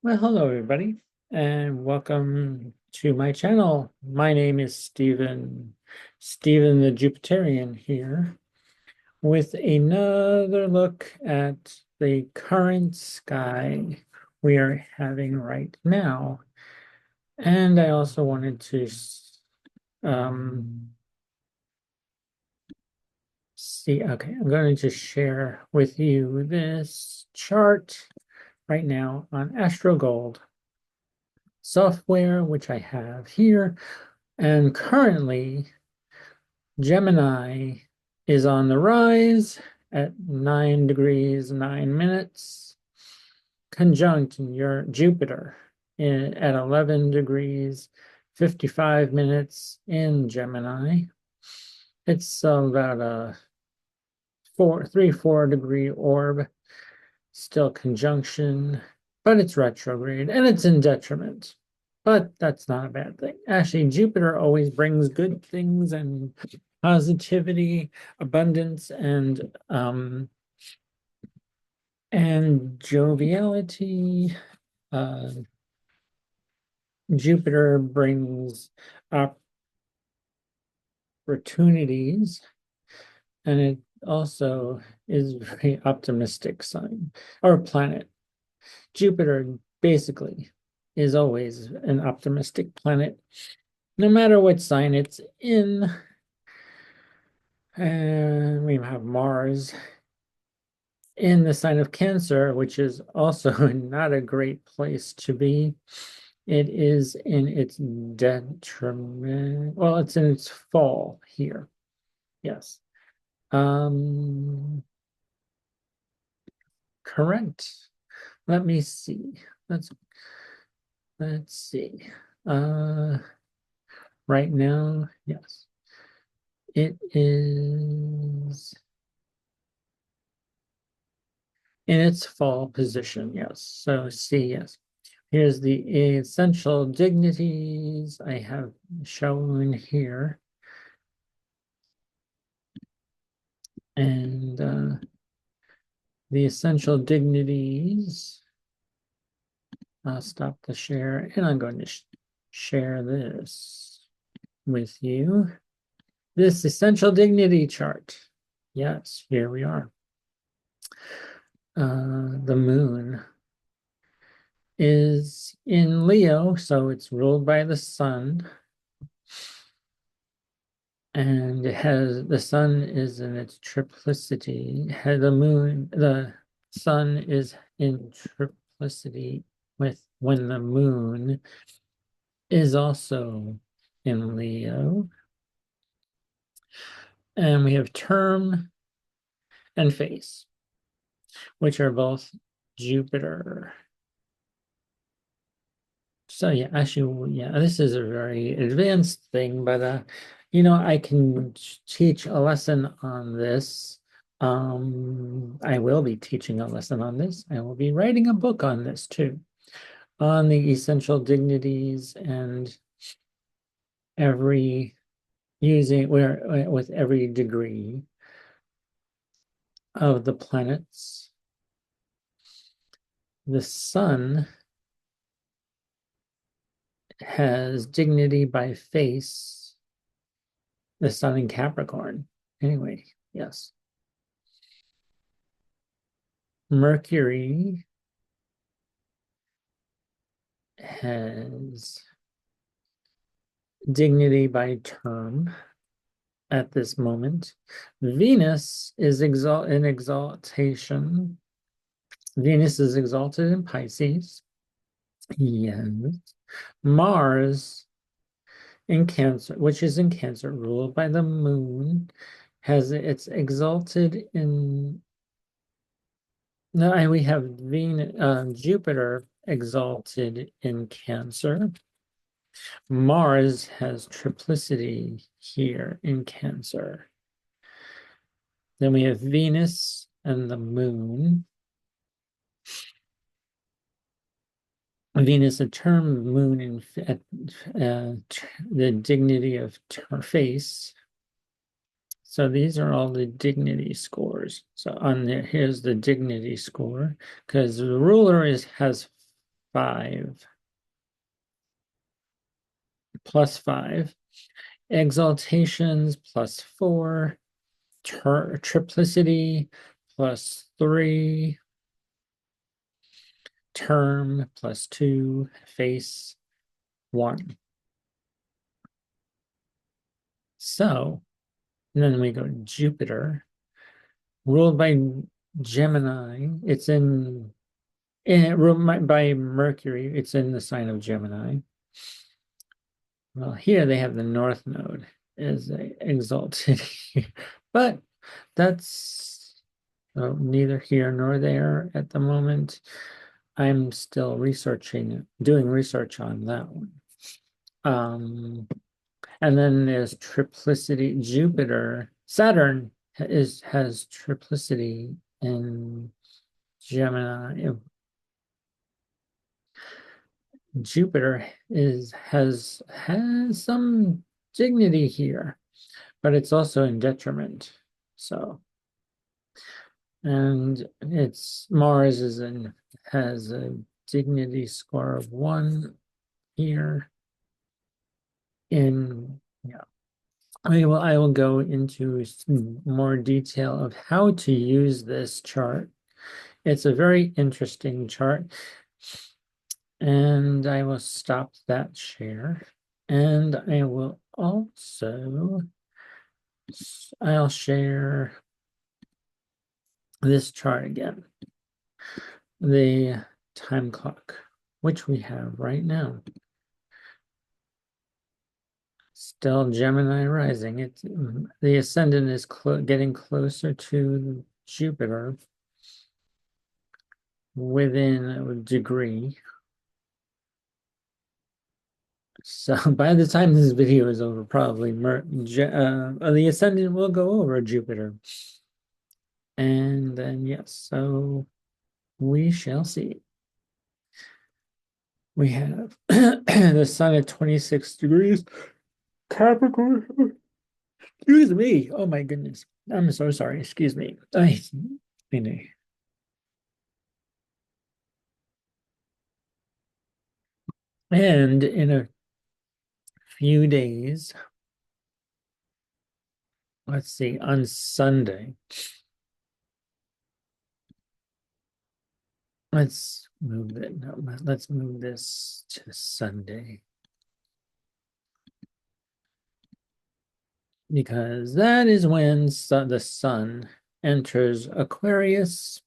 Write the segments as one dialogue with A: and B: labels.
A: Well, hello everybody, and welcome to my channel. My name is Stephen the Jupiterian here, with another look at the current sky we are having right now. And I also wanted to see, okay, I'm going to just share with you this chart right now on AstroGold software, which I have here. And currently, Gemini is on the rise at 9 degrees, 9 minutes, conjunct your Jupiter at 11 degrees, 55 minutes in Gemini. It's about a 4 degree orb, still conjunction, but it's retrograde and it's in detriment. But that's not a bad thing. Actually, Jupiter always brings good things and positivity, abundance, and joviality. Uh, Jupiter brings opportunities, and it also is a very optimistic sign or planet. Jupiter basically is always an optimistic planet, no matter what sign it's in. And we have Mars in the sign of Cancer, which is also not a great place to be. It is in its detriment. Well, it's in its fall here. Yes. Correct. Let me see. Let's see. Uh right now, yes. It is in its fall position, yes. So see, yes. Here's the essential dignities I have shown here. And the essential dignities, I'll stop the share and I'm going to share this with you. This essential dignity chart. Yes, here we are. The moon is in Leo, so it's ruled by the sun. And it has the sun is in its triplicity. The sun is in triplicity with when the moon is also in Leo. And we have term and face, which are both Jupiter. So yeah, actually, yeah, this is a very advanced thing, but I can teach a lesson on this. I will be teaching a lesson on this. I will be writing a book on this too, on the essential dignities and every using where with every degree of the planets. The sun has dignity by face, the sun in Capricorn. Anyway, yes. Mercury has dignity by term at this moment. Venus is in exaltation. Venus is exalted in Pisces. Yes. Mars in Cancer, which is in Cancer, ruled by the moon, it's exalted in. No, we have Jupiter exalted in Cancer. Mars has triplicity here in Cancer. Then we have Venus and the moon. Venus a term, moon in the dignity of face. So these are all the dignity scores. So on there, here's the dignity score, because the ruler has 5 plus 5. Exaltations plus 4. Triplicity plus 3. Term plus 2. Face 1. So, and then we go to Jupiter, ruled by Gemini. It's ruled by Mercury. It's in the sign of Gemini. Well, here they have the North Node as exalted, but that's neither here nor there at the moment. I'm still doing research on that one. And then there's triplicity. Saturn has triplicity in Gemini. Jupiter has some dignity here, but it's also in detriment. So, and Mars has a dignity score of 1 here. Yeah. I will go into more detail of how to use this chart. It's a very interesting chart. And I will stop that share. And I'll share this chart again. The time clock, which we have right now. Still Gemini rising. The ascendant is getting closer to Jupiter within a degree. So by the time this video is over, probably the ascendant will go over Jupiter. And then, yes, so we shall see. We have the sun at 26 degrees Capricorn. Excuse me. Oh my goodness. I'm so sorry. Excuse me. And in a few days, let's see, on Sunday, let's move this to Sunday, because that is when the sun enters Aquarius,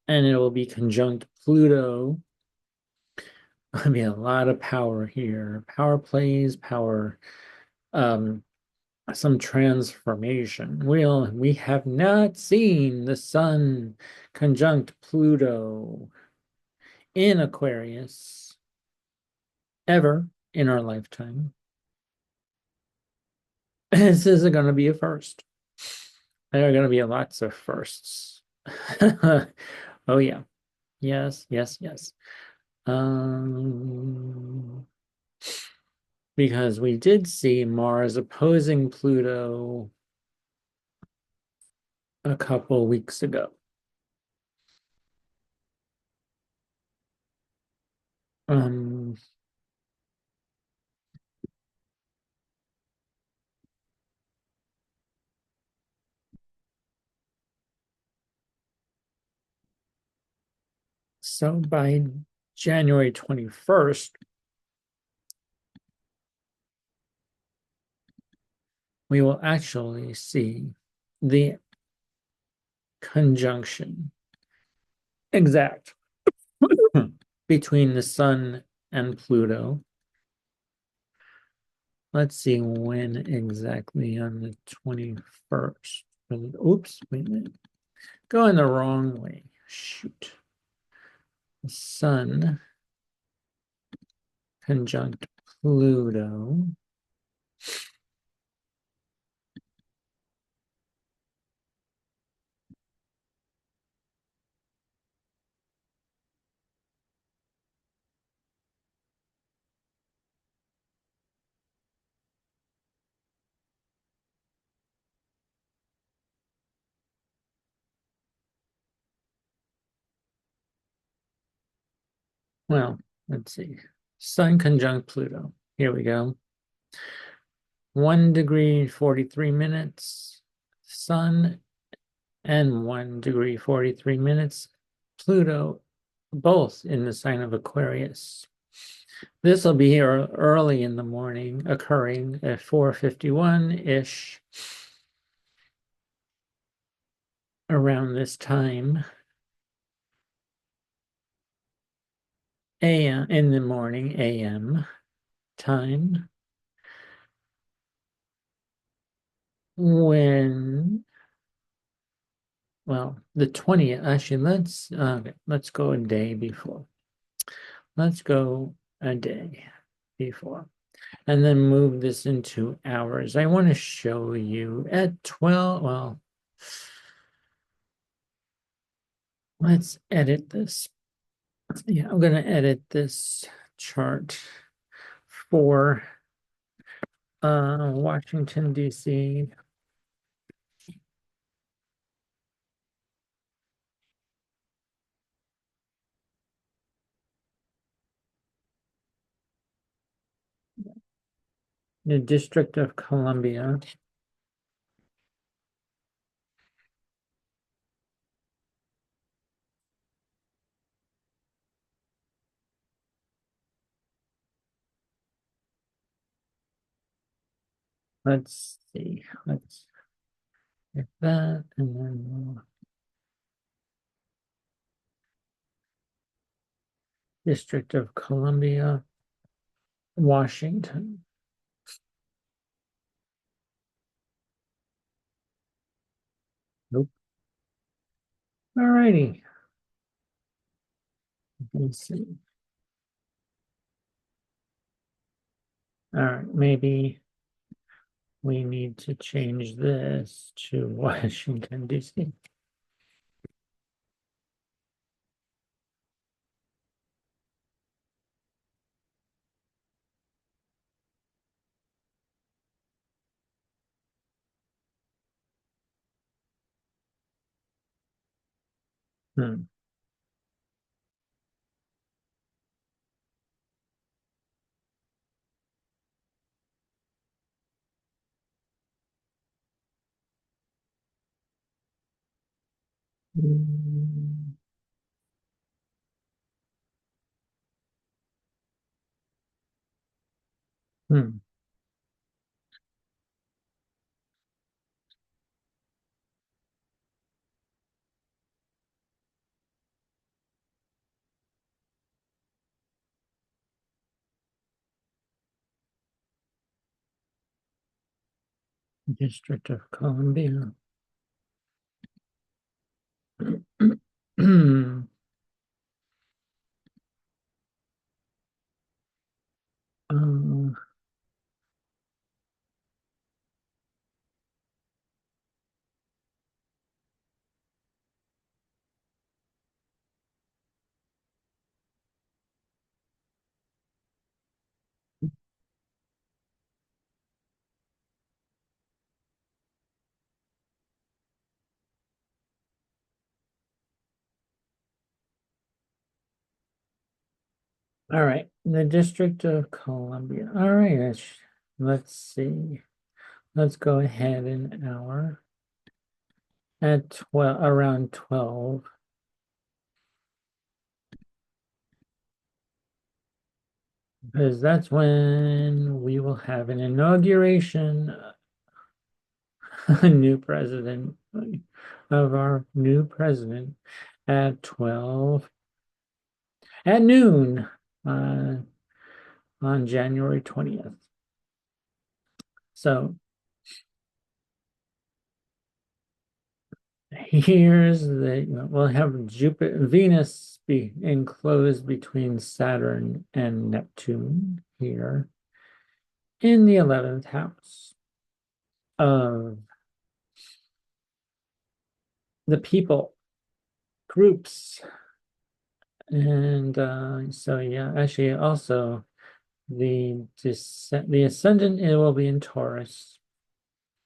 A: and it will be conjunct Pluto. There'll be a lot of power here. Power plays, some transformation. We have not seen the sun conjunct Pluto in Aquarius ever in our lifetime. This is going to be a first. There are going to be lots of firsts. Oh yeah. Yes. Because we did see Mars opposing Pluto a couple weeks ago. So by January 21st, we will actually see the conjunction exact between the sun and Pluto. Let's see when exactly on the 21st. Oops, wait a minute. Going the wrong way. Shoot. The sun conjunct Pluto. Well, let's see. Sun conjunct Pluto. Here we go. 1 degree 43 minutes. Sun and 1 degree 43 minutes. Pluto, both in the sign of Aquarius. This will be here early in the morning, occurring at 4:51-ish, around this time. AM in the morning, AM time. When, well, the 20th, actually, let's go a day before. Let's go a day before. And then move this into hours. I want to show you at 12, well, let's edit this. Yeah, I'm going to edit this chart for Washington, D.C. The District of Columbia. Let's see. Let's get that, and then District of Columbia, Washington. Nope. All righty. Let's see. All right, maybe we need to change this to Washington, D.C. Hmm. Hmm. Hmm. District of Columbia. Um, all right, the District of Columbia. All right, let's see. Let's go ahead an hour at 12, around 12. Because that's when we will have an inauguration, a new president of our new president at 12 at noon uh, on January 20th. So here's we'll have Jupiter, Venus be enclosed between Saturn and Neptune here in the 11th house of the people, groups. And so, yeah, actually also the ascendant, it will be in Taurus.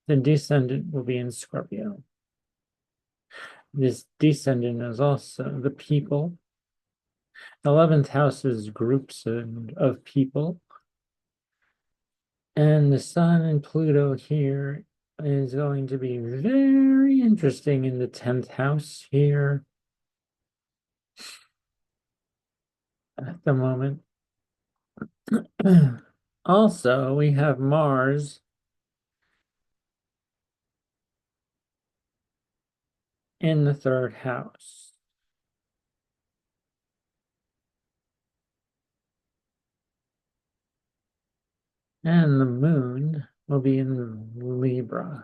A: The descendant will be in Scorpio. This descendant is also the people, 11th house is groups of people. And the Sun and Pluto here is going to be very interesting in the 10th house here at the moment. Also, we have Mars in the 3rd house. And the moon will be in Libra.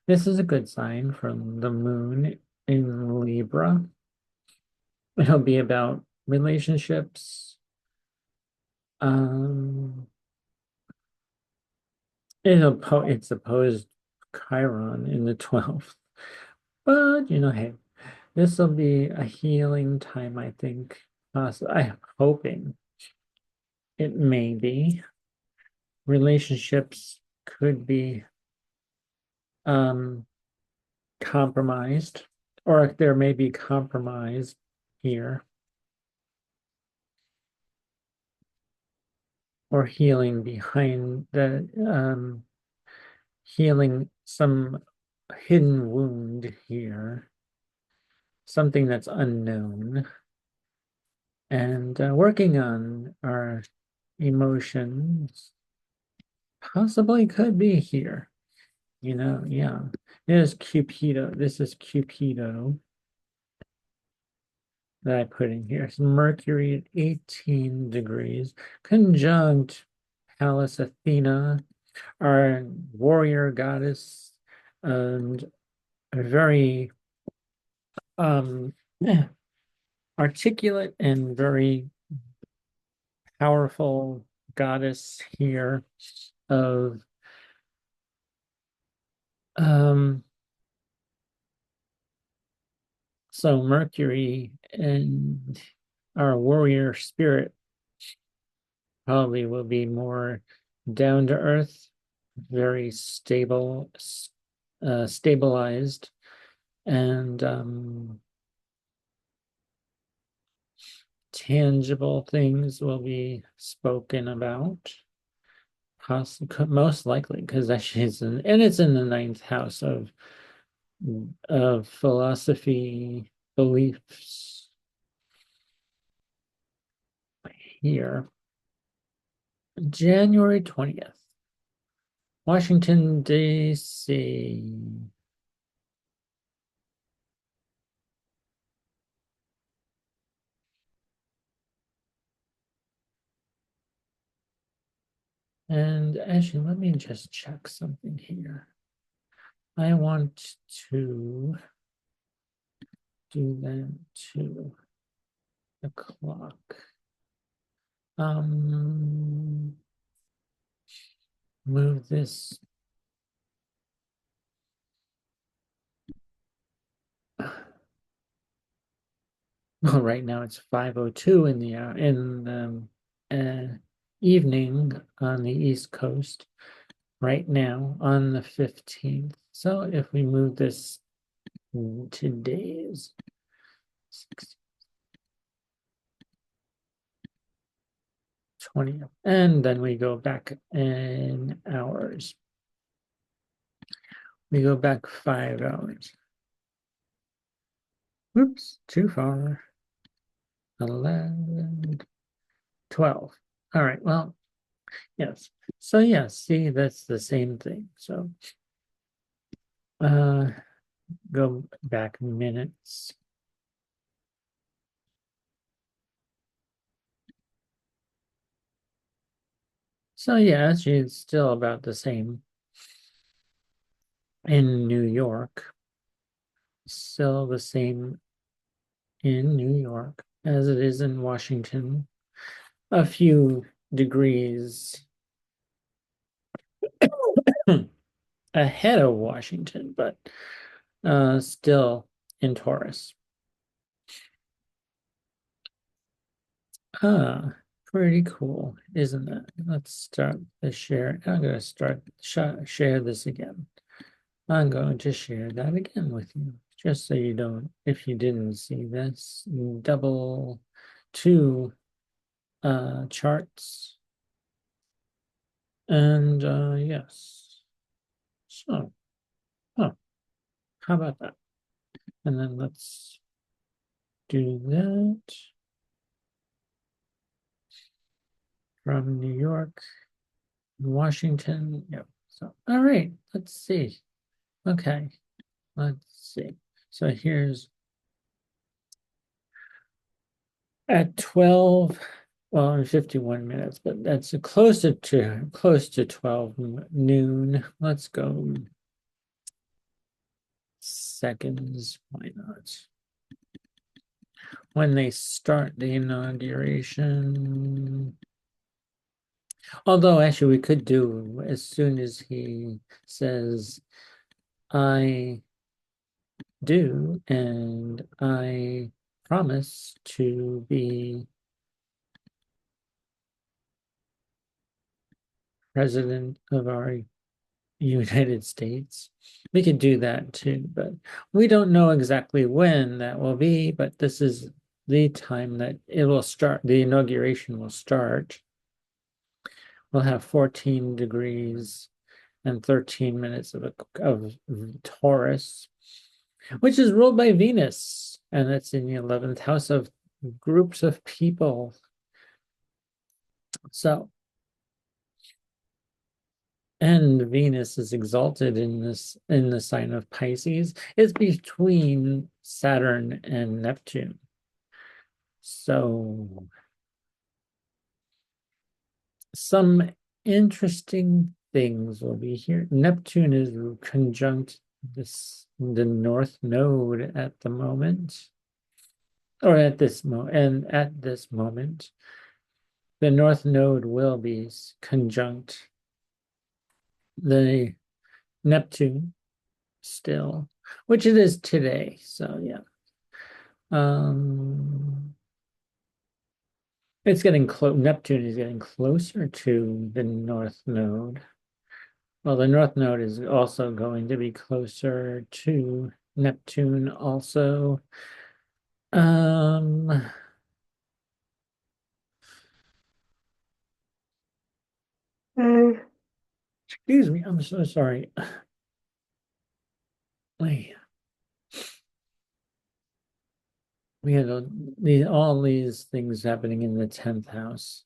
A: This is a good sign from the moon in Libra. It'll be about relationships. Um, it's opposed Chiron in the 12th. But, hey, this will be a healing time, I think. I'm hoping it may be. Relationships could be um, compromised, or there may be compromise here, or healing behind the healing some hidden wound here, something that's unknown, and working on our emotions possibly could be here. Yeah. There's Cupido. This is Cupido that I put in here. It's Mercury at 18 degrees, conjunct Pallas Athena, our warrior goddess, and a very yeah, articulate and very powerful goddess here of um so Mercury and our warrior spirit probably will be more down to earth, very stable, stabilized, and tangible things will be spoken about. Most likely, because actually it's in the 9th house of philosophy beliefs here. January 20th, Washington, D.C. And actually, let me just check something here. I want to do that to the clock. Move this. Well, right now it's 5:02 in the evening on the East Coast. Right now on the 15th. So if we move this today's 20th, and then we go back in hours. We go back 5 hours. Oops, too far. 11, 12. All right, well, yes. So yeah, see, that's the same thing. So go back minutes. So yeah, it's still about the same in New York. Still the same in New York as it is in Washington. A few degrees ahead of Washington, but still in Taurus. Ah, pretty cool, isn't it? Let's start the share. I'm going to share this again. I'm going to share that again with you. just so you don't, if you didn't see this, double two charts. And yes, so, oh, how about that? And then let's do that from New York, Washington. Yep. So, all right, let's see. Okay, let's see. So here's at 12, well, in 51 minutes, but that's close to 12 noon. Let's go seconds. Why not? When they start the inauguration. Although actually we could do as soon as he says, I do, and I promise to be president of our United States. We could do that too, but we don't know exactly when that will be, but this is the time that it will start, the inauguration will start. We'll have 14 degrees and 13 minutes of Taurus, which is ruled by Venus, and it's in the 11th house of groups of people. So, and Venus is exalted in the sign of Pisces. It's between Saturn and Neptune. So some interesting things will be here. Neptune is conjunct the North Node at the moment, or at this moment, and at this moment, the North Node will be conjunct the Neptune still, which it is today. So yeah. It's getting close. Neptune is getting closer to the North Node. Well, the North Node is also going to be closer to Neptune also. Um, excuse me, I'm so sorry. Wait. We had all these things happening in the 10th house.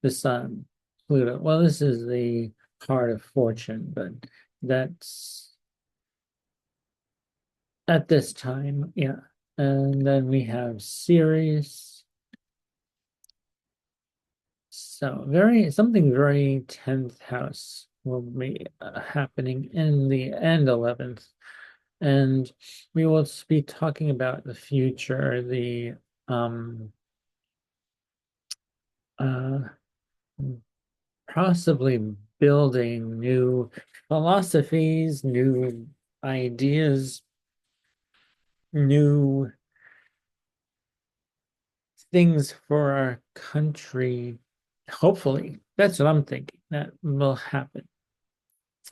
A: The sun, Pluto. Well, this is the part of fortune, but that's at this time, yeah. And then we have Ceres. So something very 10th house will be happening in the end 11th. And we will be talking about the future, the uh possibly building new philosophies, new ideas, new things for our country. Hopefully, that's what I'm thinking that will happen.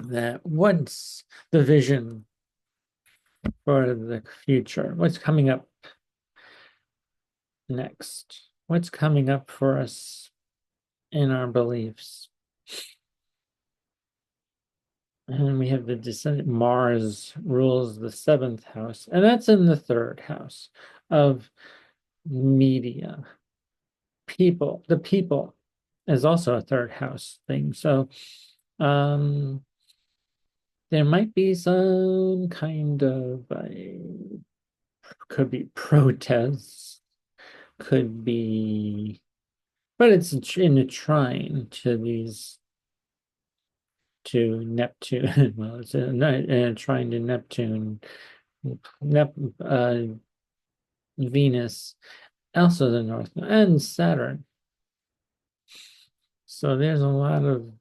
A: That once the vision for the future, what's coming up next? What's coming up for us in our beliefs? And we have the descendant. Mars rules the 7th house, and that's in the 3rd house of media. People, the people is also a 3rd house thing. So there might be some kind of could be protests, could be, but it's in a trine to Neptune. Well, it's a trine to Neptune, uh, Venus, also the North, and Saturn. So there's a lot of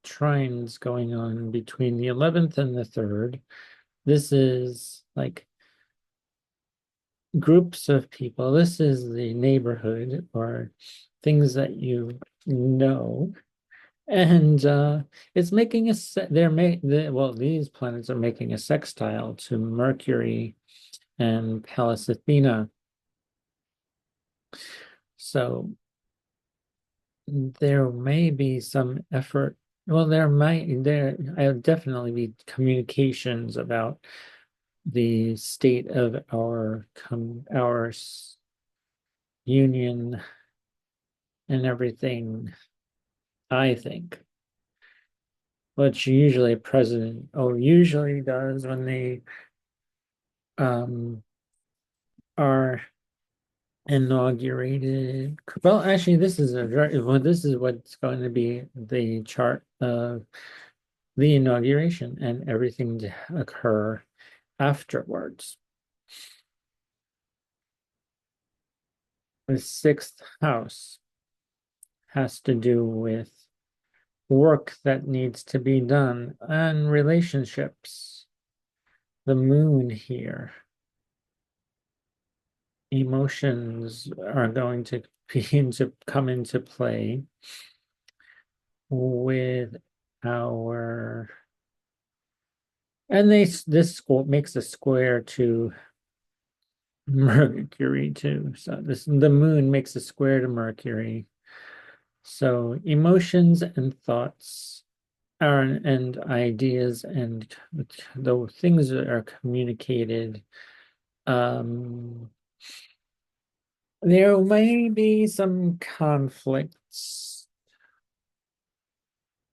A: trines going on between the 11th and the 3rd. This is like groups of people. This is the neighborhood or things that you know. And it's making well, these planets are making a sextile to Mercury and Pallas Athena. So there may be some effort. Well, there definitely be communications about the state of our union and everything, I think. Which usually a president usually does when they um are inaugurated. Well, actually, this is what's going to be the chart of the inauguration and everything to occur afterwards. The sixth house has to do with work that needs to be done and relationships. The moon here. Emotions are going to come into play with our and this school makes a square to Mercury too. So the moon makes a square to Mercury. So emotions and thoughts are and ideas and the things that are communicated. There may be some conflicts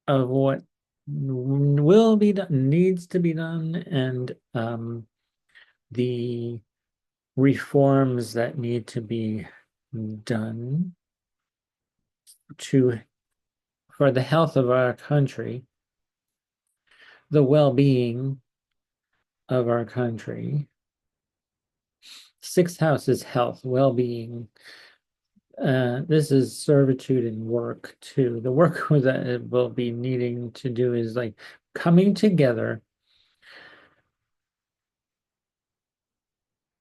A: of what will be done, needs to be done, and the reforms that need to be done to for the health of our country, the well-being of our country. Sixth house is health, well-being. This is servitude and work too. The work that it will be needing to do is like coming together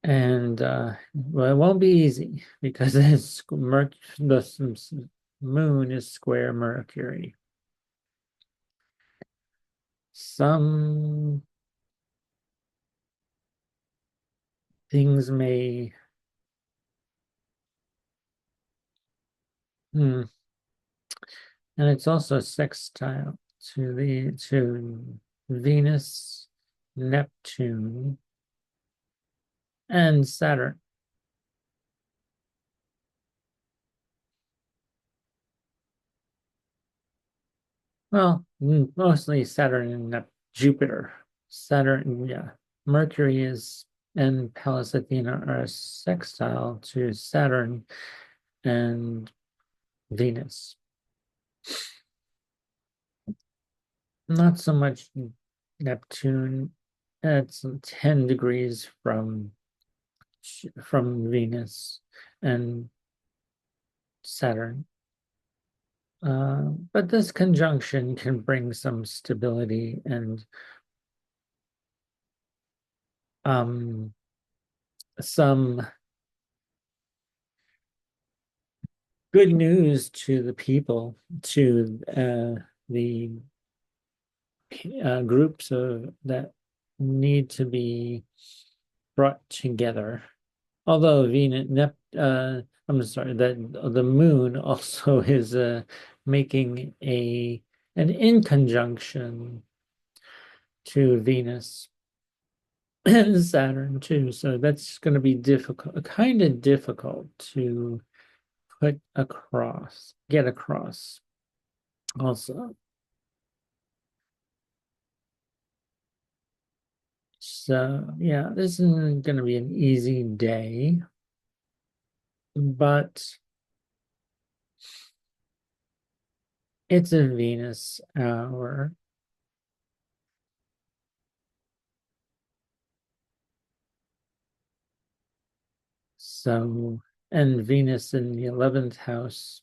A: and well, it won't be easy because the moon is square Mercury. Some things may and it's also sextile to Venus, Neptune, and Saturn. Well, mostly Saturn and Jupiter. Saturn, yeah. Mercury is and Pallas Athena are sextile to Saturn and Venus. Not so much Neptune. It's 10 degrees from Venus and Saturn. But this conjunction can bring some stability and um, some good news to the people, to the groups that need to be brought together. Although I'm sorry, that the moon also is making an in conjunction to Venus and Saturn too. So that's going to be difficult, kind of difficult to get across also. So yeah, this isn't going to be an easy day, but it's a Venus hour. So, and Venus in the 11th house.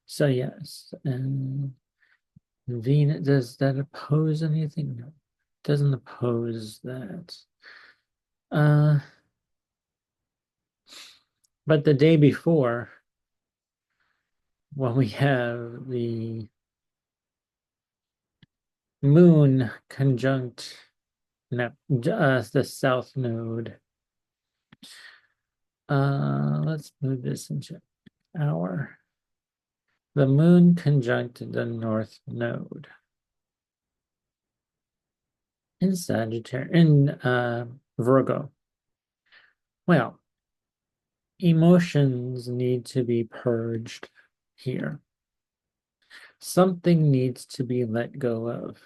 A: So yes, and Venus, does that oppose anything? No, it doesn't oppose that. Uh, but the day before, when we have the moon conjunct the south node, Let's move this into hour. The moon conjunct the north node in Sagittarius, in Virgo. Well, emotions need to be purged here. Something needs to be let go of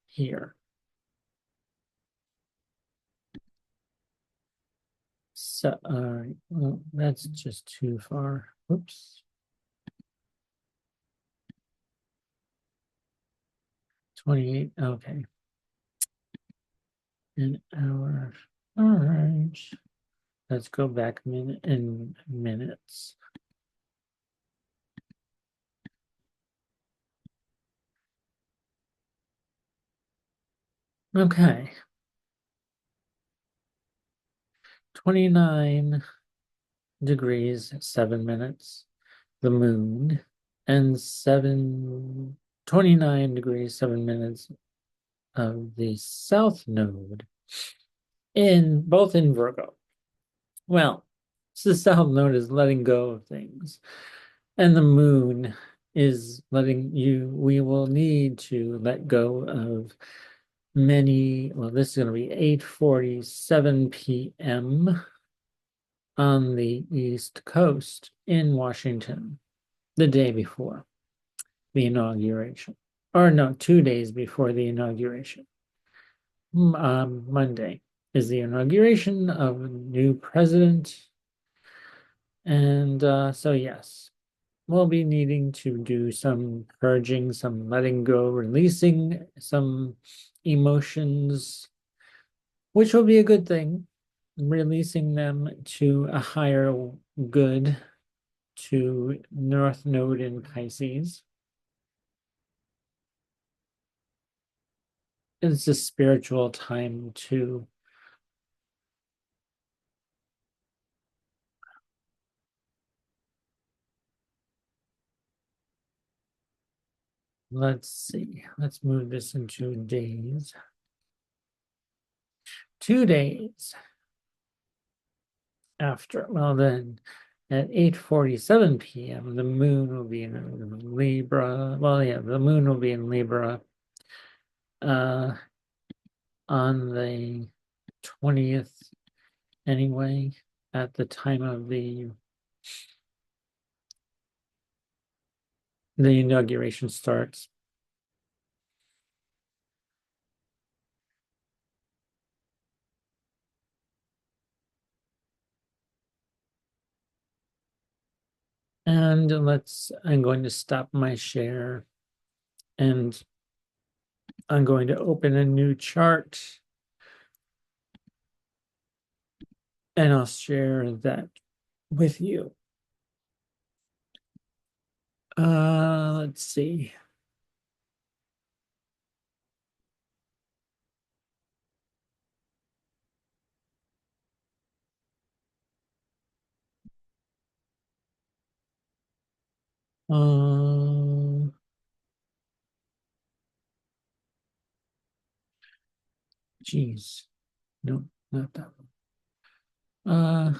A: here. So, well, that's just too far. Oops. 28, okay. An hour. All right. Let's go back in minutes. Okay. 29 degrees, 7 minutes, the moon, and 29 degrees, 7 minutes of the south node in both in Virgo. Well, so the south node is letting go of things, and the moon is letting you, we will need to let go of many, well, this is going to be 8:47 p.m. on the East Coast in Washington, the day before the inauguration. Or no, 2 days before the inauguration. Monday is the inauguration of a new president. And so, yes, we'll be needing to do some purging, some letting go, releasing some emotions, which will be a good thing, releasing them to a higher good, to North Node in Pisces. It's a spiritual time too. Let's see. Let's move this into days. 2 days after, well then, at 8:47 p.m., the moon will be in Libra. Well, yeah, the moon will be in Libra uh, on the 20th anyway, at the time of the inauguration starts. And I'm going to stop my share and I'm going to open a new chart and I'll share that with you. Let's see. Geez, no, not that one. Huh.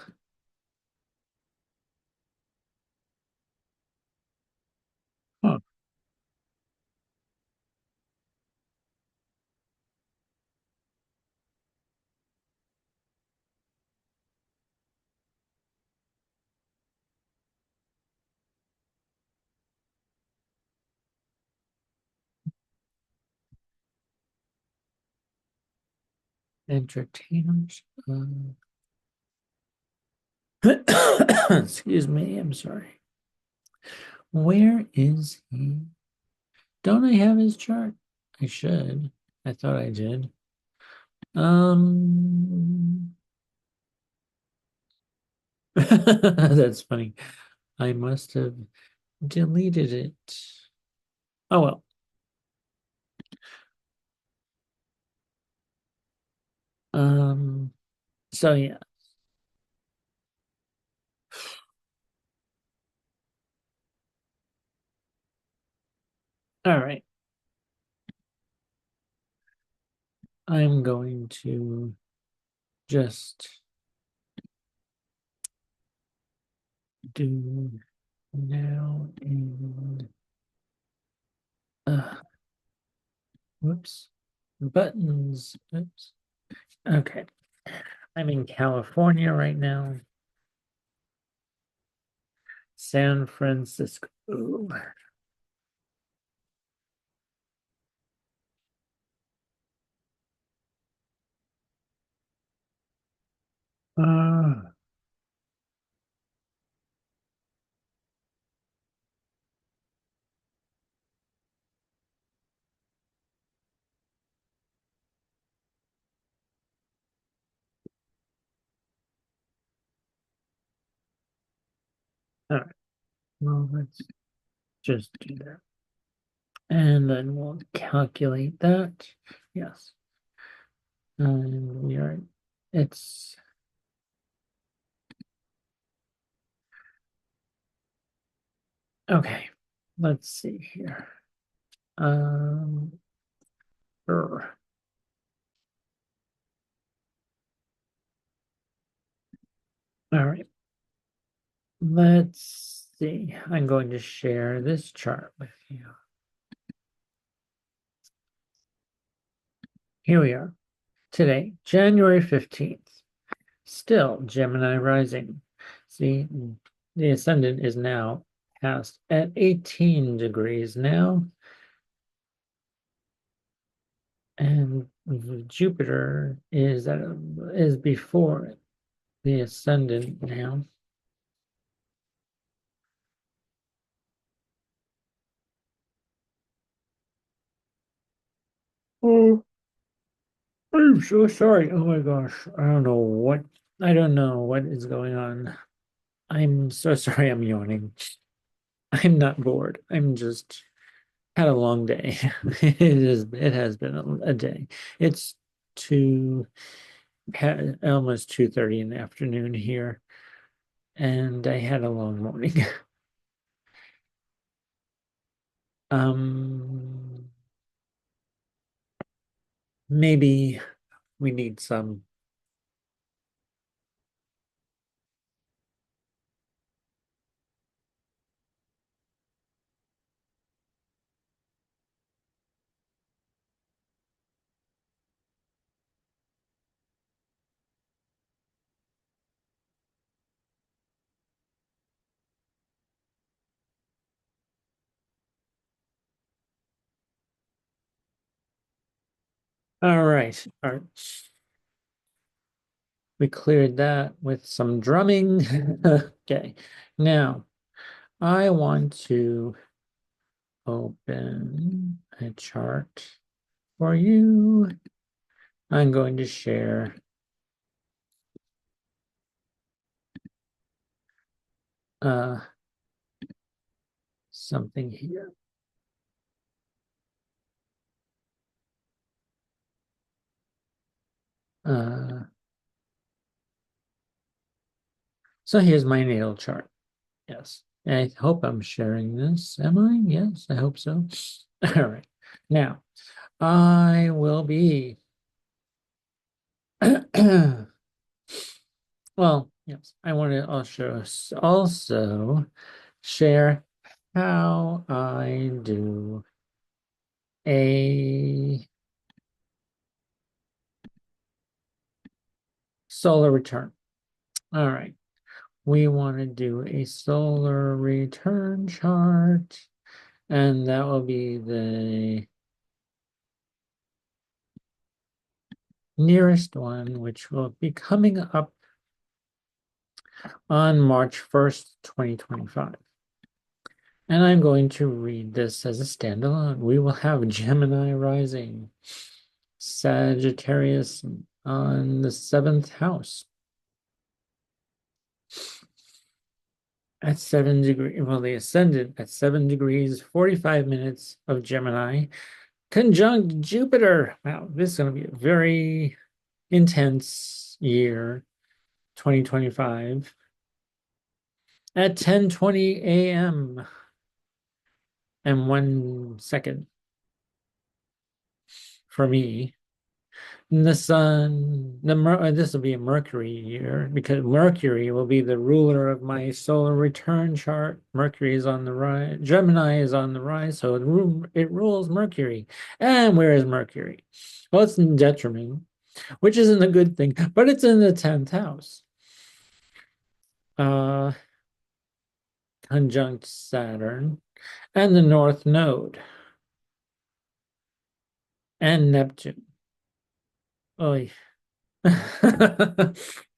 A: Entertainers. Excuse me, I'm sorry. Where is he? Don't I have his chart? I should. I thought I did. Um, that's funny. I must have deleted it. Oh well. Um, so yeah. All right. I'm going to just do now in uh whoops buttons. Oops. Okay. I'm in California right now. San Francisco. Uh, all right. Well, let's just do that. And then we'll calculate that. Yes. And we are, it's, okay. Let's see here. Um, er, all right. Let's see. I'm going to share this chart with you. Here we are. Today, January 15th. Still Gemini rising. See, the ascendant is now past at 18 degrees now. And Jupiter is before the ascendant now. Oh, I'm so sorry. Oh my gosh. I don't know what is going on. I'm so sorry I'm yawning. I'm not bored. I'm just had a long day. It has been a day. It's two almost 2:30 in the afternoon here, and I had a long morning. Um, maybe we need some. All right. All right. We cleared that with some drumming. Okay. Now I want to open a chart for you. I'm going to share uh, something here. Uh, so here's my natal chart. Yes. I hope I'm sharing this. Am I? Yes, I hope so. All right. Now, I will be, well, yes, I want to also share how I do a solar return. All right. We want to do a solar return chart, and that will be the nearest one, which will be coming up on March 1st, 2025. And I'm going to read this as a standalone. We will have Gemini rising, Sagittarius on the seventh house at 7 degrees. Well, they ascended at 7 degrees, 45 minutes of Gemini, conjunct Jupiter. Wow, this is going to be a very intense year, 2025, at 10:20 a.m. and 1 second for me. The sun, this will be a Mercury year because Mercury will be the ruler of my solar return chart. Mercury is on the rise, Gemini is on the rise, so it rules Mercury. And where is Mercury? Well, it's in detriment, which isn't a good thing, but it's in the 10th house. Uh, Conjunct Saturn and the North Node and Neptune. Oh,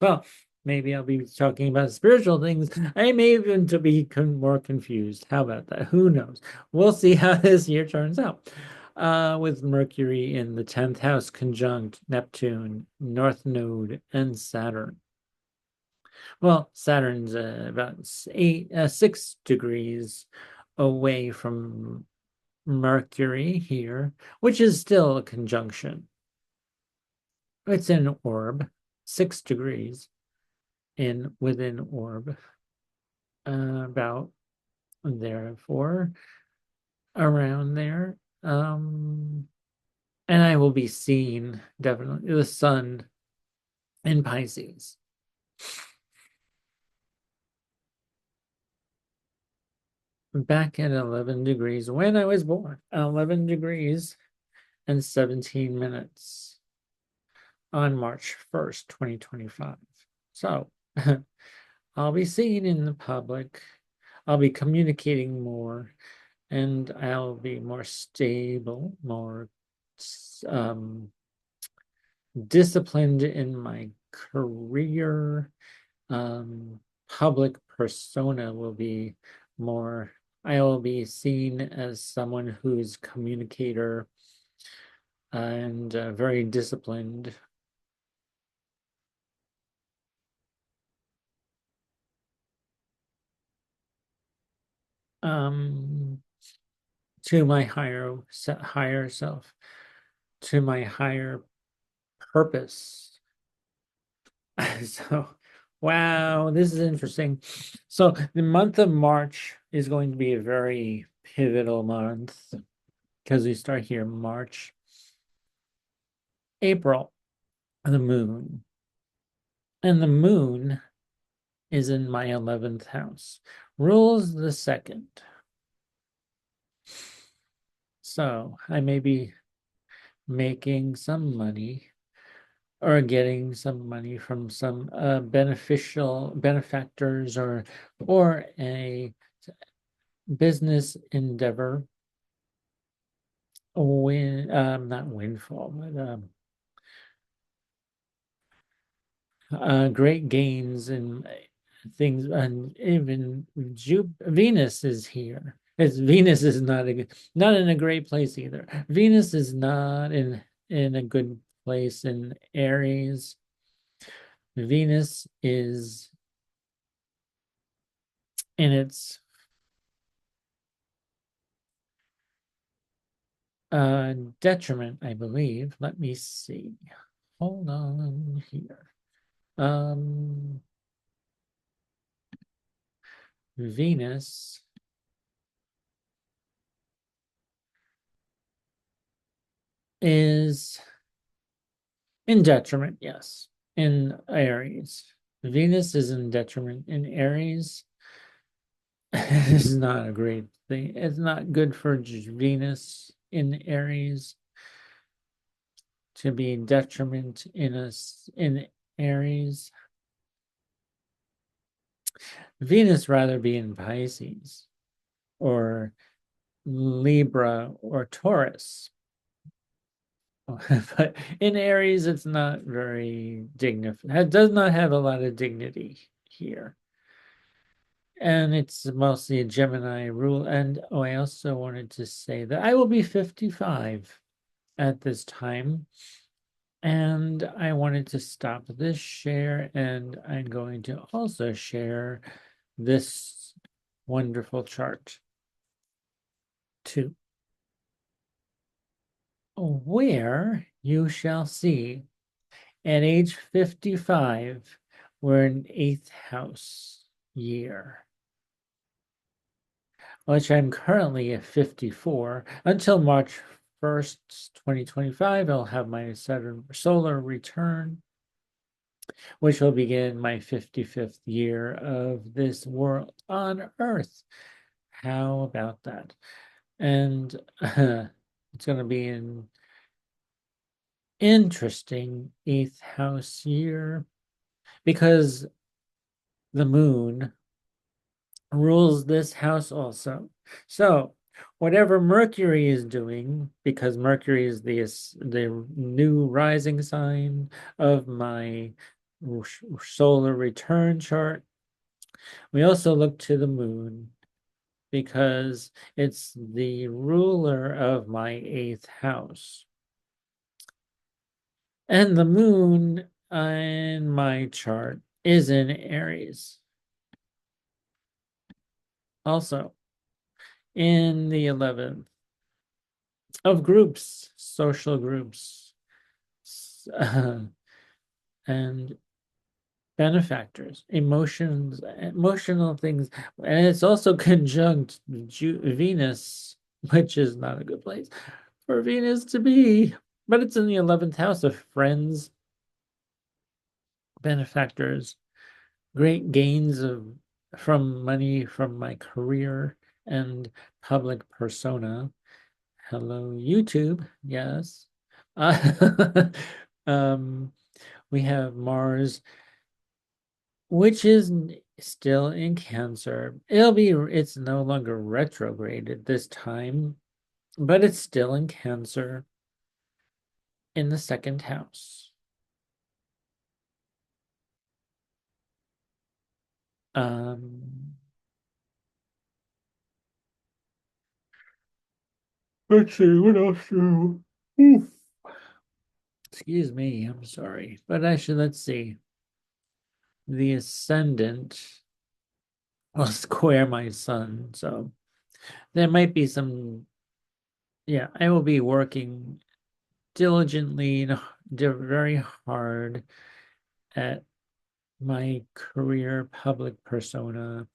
A: well, maybe I'll be talking about spiritual things. I may even to be more confused. How about that? Who knows? We'll see how this year turns out. With Mercury in the 10th house conjunct Neptune, North Node, and Saturn. Well, Saturn's about 6 degrees away from Mercury here, which is still a conjunction. It's in orb, 6 degrees in within orb, about therefore around there. And I will be seeing definitely the sun in Pisces. Back at 11 degrees when I was born, 11 degrees and 17 minutes on March 1st, 2025. So I'll be seeing in the public. I'll be communicating more and I'll be more stable, more disciplined in my career. Public persona will be more, I will be seen as someone who's communicator and very disciplined. Um, to my higher self, to my higher purpose. So, wow, this is interesting. So, the month of March is going to be a very pivotal month because we start here March, April, the moon. And the moon is in my 11th house, rules the second. So, I may be making some money or getting some money from some beneficial benefactors or a business endeavor, not windfall, but great gains in things, and even Venus is here. Venus is not in a great place either. Venus is not in a good place in Aries. Venus is in its detriment, I believe. Let me see. Hold on here. Venus is in detriment, yes, in Aries. Venus is in detriment in Aries. It's not a great thing. It's not good for Venus in Aries to be in detriment in Aries. Venus rather be in Pisces or Libra or Taurus. But in Aries, it's not very dignified. It does not have a lot of dignity here. And it's mostly a Gemini rule. And oh, I also wanted to say that I will be 55 at this time. And I wanted to stop this share, and I'm going to also share this wonderful chart too, where you shall see at age 55, we're in 8th house year, which I'm currently at 54 until March 1st, 2025, I'll have my Saturn solar return, which will begin my 55th year of this world on Earth. How about that? And it's going to be an interesting eighth house year because the moon rules this house also. So, whatever Mercury is doing, because Mercury is the new rising sign of my solar return chart, we also look to the moon because it's the ruler of my eighth house. And the moon in my chart is in Aries. Also, in the 11th of groups, social groups, and benefactors, emotional things. And it's also conjunct Venus, which is not a good place for Venus to be. But it's in the 11th house of friends, benefactors, great gains of from money from my career and public persona. Hello, YouTube. Yes. Um, we have Mars, which is still in Cancer. It's no longer retrograded this time, but it's still in Cancer in the second house. Um, let's see, what else? Excuse me, I'm sorry. But actually, let's see. The ascendant will square my sun, so there might be some. Yeah, I will be working diligently and very hard at my career public persona.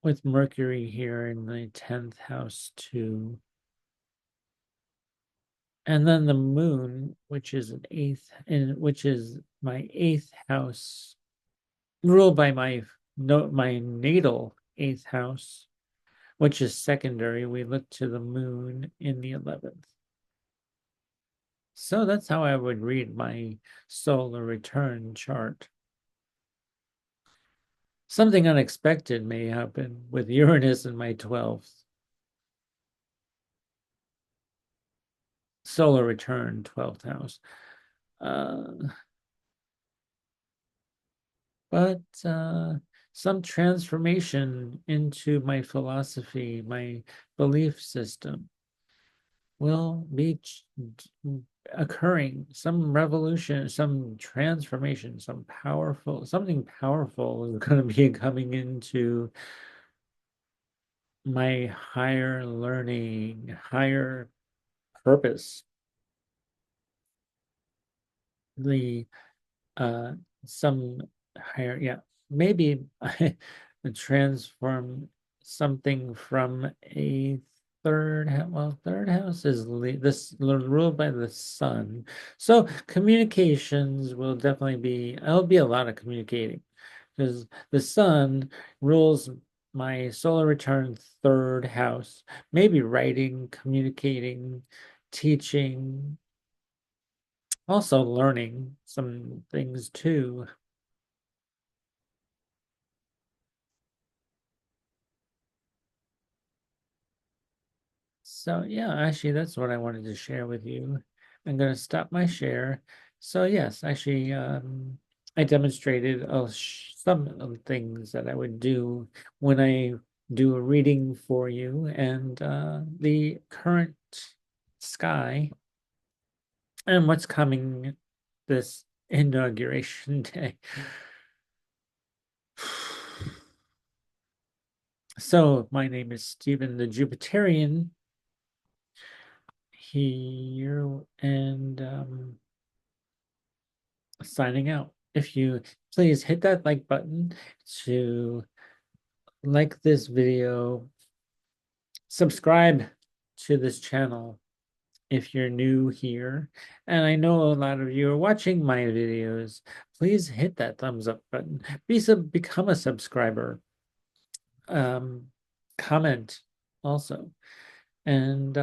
A: With Mercury here in the 10th house too. And then the moon, which is an eighth, and which is my eighth house, ruled by my no my natal eighth house, which is secondary. We look to the moon in the 11th. So that's how I would read my solar return chart. Something unexpected may happen with Uranus in my 12th. Solar return, 12th house. Uh, but some transformation into my philosophy, my belief system will be occurring. Some revolution, some transformation, something powerful is going to be coming into my higher learning, higher purpose. The uh some higher, yeah, maybe I transform something from a third house is this ruled by the sun, so communications will definitely be, I'll be a lot of communicating because the sun rules my solar return third house, maybe writing, communicating, teaching, also learning some things too. So yeah, actually that's what I wanted to share with you. I'm going to stop my share. So yes, actually I demonstrated some of the things that I would do when I do a reading for you, and the current sky and what's coming this inauguration day. So my name is Stephen the Jupiterian here, and signing out. If you please hit that like button to like this video, subscribe to this channel if you're new here. And I know a lot of you are watching my videos. Please hit that thumbs up button. Become a subscriber. Um, comment also. And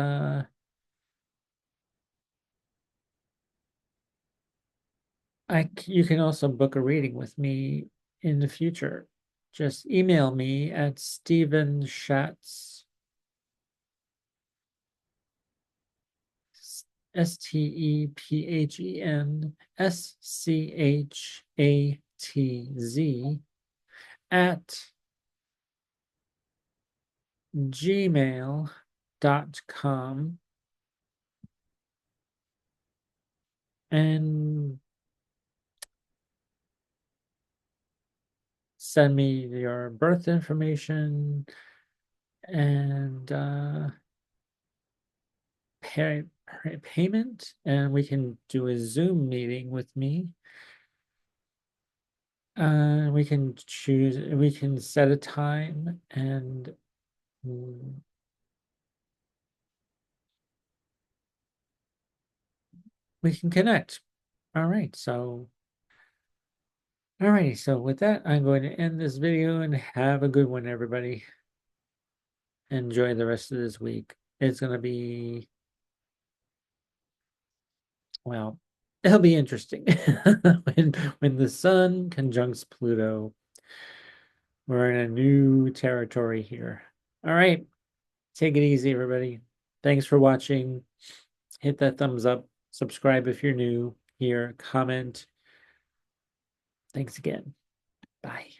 A: you can also book a reading with me in the future. Just email me at Stephen Schatz, STEPHENSCHATZ at gmail.com, and send me your birth information and payment, and we can do a Zoom meeting with me. We can set a time, and we can connect. All right, so with that, I'm going to end this video, and have a good one, everybody. Enjoy the rest of this week. It's going to be, well, it'll be interesting. When the sun conjuncts Pluto, we're in a new territory here. All right, take it easy, everybody. Thanks for watching. Hit that thumbs up, subscribe if you're new here, comment. Thanks again. Bye.